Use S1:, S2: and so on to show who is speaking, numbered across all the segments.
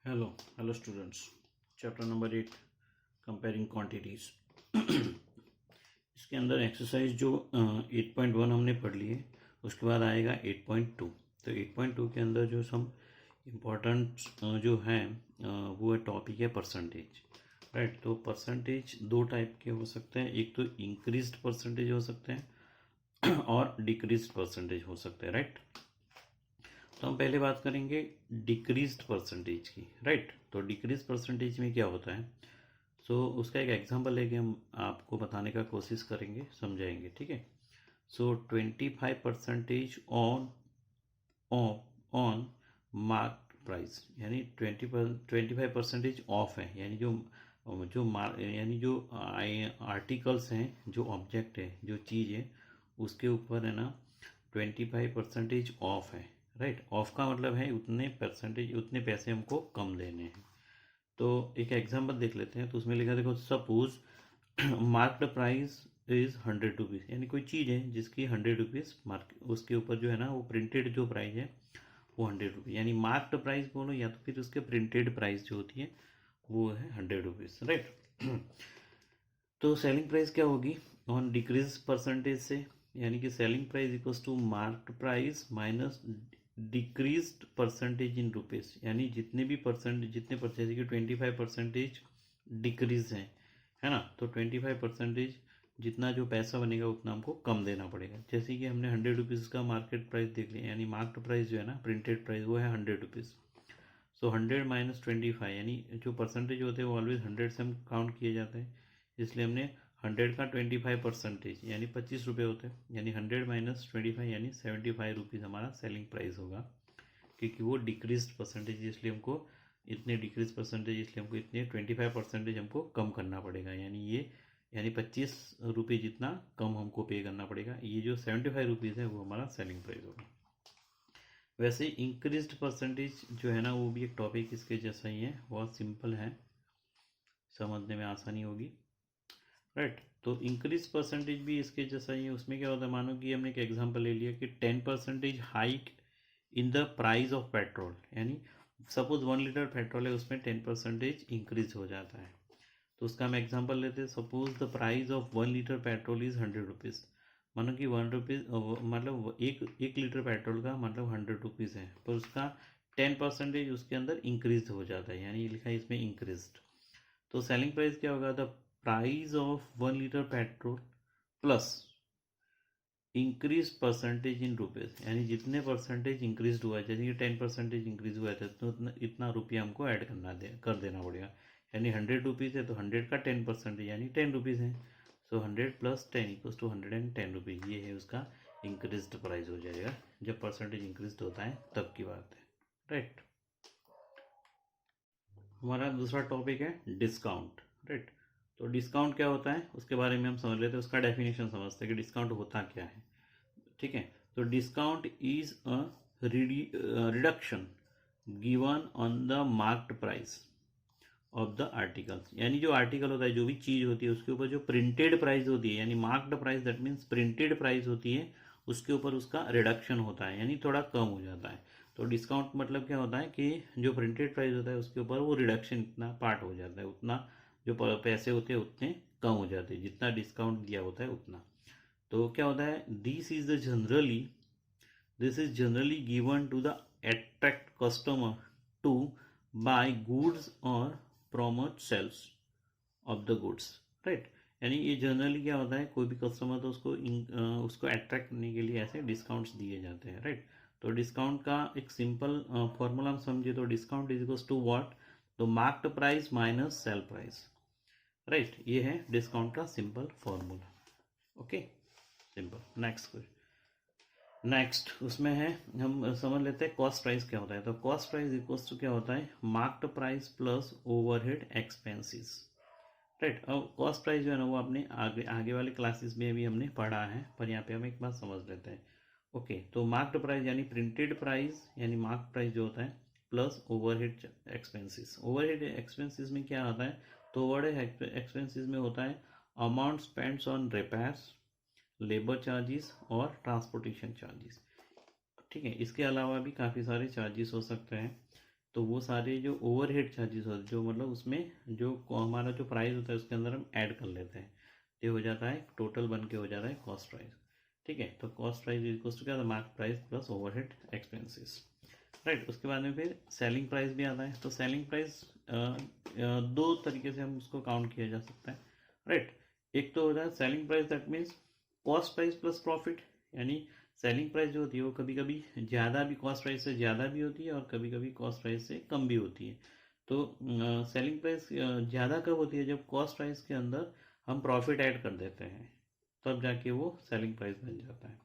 S1: Hello students. Chapter number 8 comparing quantities. इसके अंदर exercise जो 8.1 हमने पढ़ ली है, उसके बाद आएगा 8.2। तो 8.2 के अंदर जो सम इम्पोर्टेंट जो है वो है टॉपिक है परसेंटेज। राइट, तो परसेंटेज दो टाइप के हो सकते हैं, एक तो इंक्रीज्ड परसेंटेज हो सकते हैं और डिक्रीज्ड परसेंटेज हो सकते हैं। राइट, तो हम पहले बात करेंगे डिक्रीज्ड परसेंटेज की। राइट, तो डिक्रीज परसेंटेज में क्या होता है, सो उसका एक एग्जांपल लेके हम आपको बताने का कोशिश करेंगे, समझाएंगे। ठीक है, सो 25% ऑन मार्क प्राइस, यानी 25% ऑफ है, यानी जो आर्टिकल्स हैं, जो ऑब्जेक्ट है, जो चीज़ है, उसके ऊपर है ना 25% ऑफ है। राइट, ऑफ का मतलब है उतने परसेंटेज, उतने पैसे हमको कम देने हैं। तो एक एग्जांपल देख लेते हैं। तो उसमें लिखा, देखो, suppose marked price is 100 rupees, यानी कोई चीज़ है जिसकी 100 रुपीज़ मार्क, उसके ऊपर जो है ना वो प्रिंटेड जो प्राइस है वो 100 रुपीज़, यानी मार्क्ड प्राइस बोलो या तो फिर उसके प्रिंटेड प्राइस जो होती है वो है 100 रुपीज़। राइट, तो सेलिंग प्राइस क्या होगी ऑन डिक्रीज परसेंटेज से, यानी कि selling price equals to marked price minus decreased percentage in rupees, यानी जितने भी परसेंट, जितने परचेज की 25% डिक्रीज है ना, तो 25% जितना जो पैसा बनेगा उतना हमको कम देना पड़ेगा। जैसे कि हमने 100 रुपीज़ का मार्केट प्राइस देख लिया, यानी मार्क्ड प्राइस जो है ना, प्रिंटेड प्राइस, वो है 100 रुपीज़। सो 100 माइनस 25, यानी जो परसेंटेज होते हैं वो ऑलवेज 100 से हम काउंट किए जाते हैं, इसलिए हमने 100 का 25% यानी 25 रुपये होते हैं, यानी 100 माइनस 25 यानी 75 रुपीज़ हमारा सेलिंग प्राइस होगा, क्योंकि वो डिक्रीज परसेंटेज, इसलिए हमको इतने डिक्रीज परसेंटेज, इसलिए हमको इतने 25% हमको कम करना पड़ेगा, यानी 25 रुपये जितना कम हमको पे करना पड़ेगा। ये जो 75 रुपीज़ है वो हमारा सेलिंग प्राइस होगा। वैसे इंक्रीज्ड परसेंटेज जो है ना वो भी एक टॉपिक इसके जैसा ही है, बहुत सिंपल है, समझने में आसानी होगी। राइट, तो इंक्रीज परसेंटेज भी इसके जैसा ही है। उसमें क्या होता है, मानो कि हमने एक एग्जांपल ले लिया कि 10% hike in the price of petrol, यानी सपोज 1 लीटर पेट्रोल है, उसमें 10% इंक्रीज हो जाता है। तो उसका हम एग्जांपल लेते हैं। Suppose the price of 1 litre petrol is 100 rupees, मानो कि 1 रुपीज़ मतलब एक लीटर पेट्रोल का मतलब 100 रुपीज़ है, पर उसका 10% उसके अंदर इंक्रीज हो जाता है, यानी लिखा है इसमें इंक्रीज्ड। तो सेलिंग प्राइस क्या होगा, the price of 1 litre petrol plus increase percentage in rupees, यानी जितने परसेंटेज इंक्रीज हुआ है, जैसे कि 10% इंक्रीज हुआ है तो इतना रुपया हमको ऐड कर देना पड़ेगा। यानी 100 रुपीज़ है तो 100 का 10% यानी 10 रुपीज़ है। सो 100 प्लस 10 इक्वल्स टू 110 रुपीज़, ये है उसका इंक्रीज प्राइस हो जाएगा। जब परसेंटेज इंक्रीज होता है तब की बात है। राइट, हमारा दूसरा टॉपिक है डिस्काउंट। राइट, तो डिस्काउंट क्या होता है उसके बारे में हम समझ लेते हैं, उसका डेफिनेशन समझते हैं कि डिस्काउंट होता क्या है। ठीक है, तो discount is a reduction given on the marked price of the articles, यानी जो आर्टिकल होता है, जो भी चीज़ होती है, उसके ऊपर जो प्रिंटेड प्राइस होती है, यानी marked price that means printed price होती है, उसके ऊपर उसका रिडक्शन होता है, यानी थोड़ा कम हो जाता है। तो डिस्काउंट मतलब क्या होता है कि जो प्रिंटेड प्राइस होता है उसके ऊपर वो रिडक्शन इतना पार्ट हो जाता है, उतना जो पैसे होते हैं उतने कम हो जाते हैं, जितना डिस्काउंट दिया होता है उतना। तो क्या होता है, this is generally given to the attract customer to buy goods और promote sales of the goods. Right, यानी ये जनरली क्या होता है, कोई भी कस्टमर तो उसको अट्रैक्ट करने के लिए ऐसे डिस्काउंट्स दिए जाते हैं। राइट, तो डिस्काउंट का एक सिंपल फॉर्मूला हम समझे तो discount is equals to what, तो marked price minus sale price. Right, ये है डिस्काउंट का simple formula. Okay, simple. Next उसमें है, हम समझ लेते हैं कॉस्ट प्राइस क्या होता है। तो कॉस्ट प्राइस इक्वल्स टू क्या होता है, marked price plus overhead expenses. Right, अब कॉस्ट प्राइस जो है ना वो आपने आगे आगे वाले क्लासेस में भी हमने पढ़ा है, पर यहाँ पे हम एक बात समझ लेते हैं। ओके, तो मार्क्ड प्राइस यानी प्रिंटेड प्राइस, यानी मार्क प्राइस जो होता है, plus overhead expenses. Overhead expenses में क्या आता है, तो ओवरहेड एक्सपेंसेस में होता है amount spends on repairs, labour charges और ट्रांसपोर्टेशन चार्जेस। ठीक है, इसके अलावा भी काफ़ी सारे चार्जेस हो सकते हैं, तो वो सारे जो ओवरहेड चार्जेस होते हैं, जो मतलब उसमें जो हमारा जो प्राइस होता है उसके अंदर हम ऐड कर लेते हैं, ये हो जाता है टोटल बन के हो जाता है कॉस्ट प्राइस। ठीक है, तो कॉस्ट प्राइस इक्वल्स टू क्या था, mark price plus overhead expenses. Right, उसके बाद में फिर सेलिंग प्राइस भी आता है। तो सेलिंग प्राइस दो तरीके से हम उसको काउंट किया जा सकता है। राइट, एक तो होता है selling price, that means cost price plus profit. यानी सेलिंग प्राइस जो होती है वो कभी कभी ज़्यादा भी कॉस्ट प्राइस से ज़्यादा भी होती है और कभी कभी कॉस्ट प्राइस से कम भी होती है। तो सेलिंग प्राइस ज़्यादा कब होती है, जब कॉस्ट प्राइस के अंदर हम प्रॉफिट ऐड कर देते हैं, तब जाके वो सेलिंग प्राइस बन जाता है।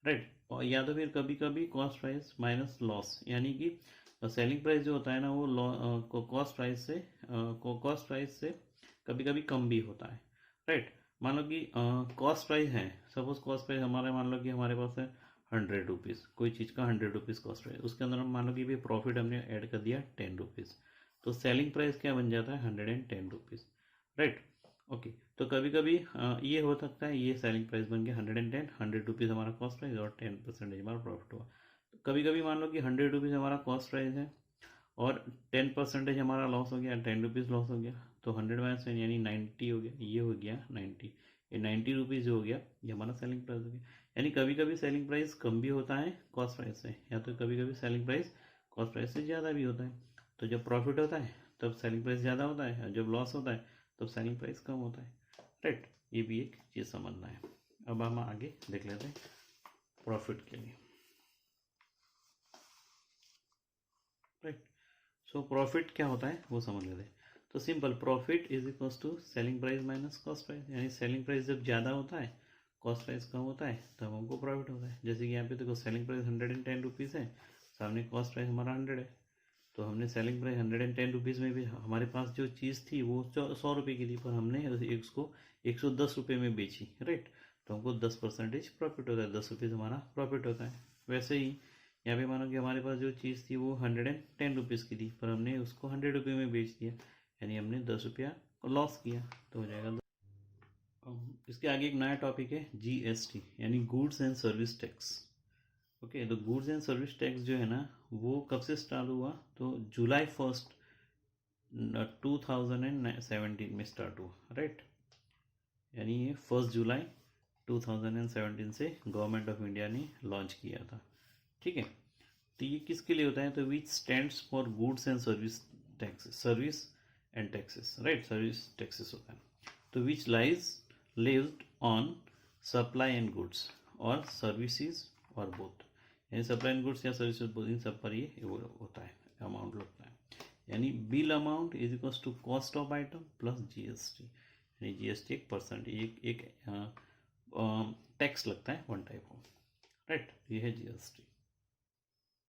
S1: राइट, और या तो फिर कभी कभी कॉस्ट प्राइस माइनस लॉस, यानी कि सेलिंग प्राइस जो होता है ना वो कॉस्ट प्राइस से कभी कभी कम भी होता है। राइट, मान लो कि कॉस्ट प्राइस है, सपोज कॉस्ट प्राइस हमारे मान लो कि हमारे पास है 100 रुपीज़, कोई चीज़ का 100 रुपीज़ कॉस्ट प्राइस, उसके अंदर हम मान लो कि भी प्रॉफिट हमने ऐड कर दिया 10 रुपीज़, तो सेलिंग प्राइस क्या बन जाता है 110 रुपीज़। राइट, ओके, तो कभी कभी ये हो सकता है, ये सेलिंग प्राइस बन गया 110, 100 रुपीज़ हमारा कॉस्ट प्राइस और 10% हमारा प्रॉफिट हुआ। तो कभी कभी मान लो कि 100 रुपीज़ हमारा कॉस्ट प्राइस है और 10% हमारा लॉस हो गया, 10 रुपीज़ लॉस हो गया, तो 100 - 10 यानी 90 हो गया, ये हो गया 90, ये 90 रुपीज़ जो हो गया ये हमारा सेलिंग प्राइस हो गया। यानी कभी कभी सेलिंग प्राइस कम भी होता है कॉस्ट प्राइस से, या तो कभी कभी सेलिंग प्राइस कॉस्ट प्राइस से ज़्यादा भी होता है। तो जब प्रॉफिट होता है तब सेलिंग प्राइस ज़्यादा होता है, और जब लॉस होता है तब सेलिंग प्राइस कम होता है। राइट, ये भी एक चीज़ समझना है। अब हम आगे देख लेते हैं प्रॉफिट के लिए। राइट, सो प्रॉफिट क्या होता है वो समझ लेते हैं। तो simple, profit is equals to selling price minus cost price. यानी सेलिंग प्राइस जब ज़्यादा होता है, कॉस्ट प्राइस कम होता है, तब हमको प्रॉफिट होता है। जैसे कि यहाँ पे देखो सेलिंग प्राइस 110 रुपीज़ है, सामने कॉस्ट प्राइस हमारा 100 है, तो हमने सेलिंग प्राइस 110 रुपीज़ में भी हमारे पास जो चीज़ थी वो 100 रुपये की थी, पर हमने उसको 110 रुपये में बेची। राइट, तो हमको 10% प्रॉफिट होता है, 10 रुपीज़ हमारा प्रॉफिट होता है। वैसे ही यहाँ पे मानो कि हमारे पास जो चीज़ थी वो 110 रुपीज़ की थी, पर हमने उसको 100 रुपये में बेच दिया, यानी हमने 10 रुपया लॉस किया, तो हो जाएगा इसके आगे एक नया टॉपिक है GST, यानी goods and service tax. Okay, तो गुड्स एंड सर्विस टैक्स जो है ना वो कब से स्टार्ट हुआ, तो जुलाई 1 2017 में स्टार्ट हुआ। राइट, यानी ये 1 जुलाई 2017 से गवर्नमेंट ऑफ इंडिया ने लॉन्च किया था। ठीक है, तो ये किसके लिए होता है, तो which stands for goods and service taxes, service and taxes. Right, service taxes होता है, तो which lies lived on supply and goods और सर्विसेज और बोथ, यानी सप्लाई एंड गुड्स या सर्विसेज बोथ, इन सब पर ये होता है, अमाउंट लगता है। यानी bill amount is equals to cost of item plus GST, यानी GST एक परसेंट, एक टैक्स लगता है वन टाइप ऑफ। राइट, ये है GST।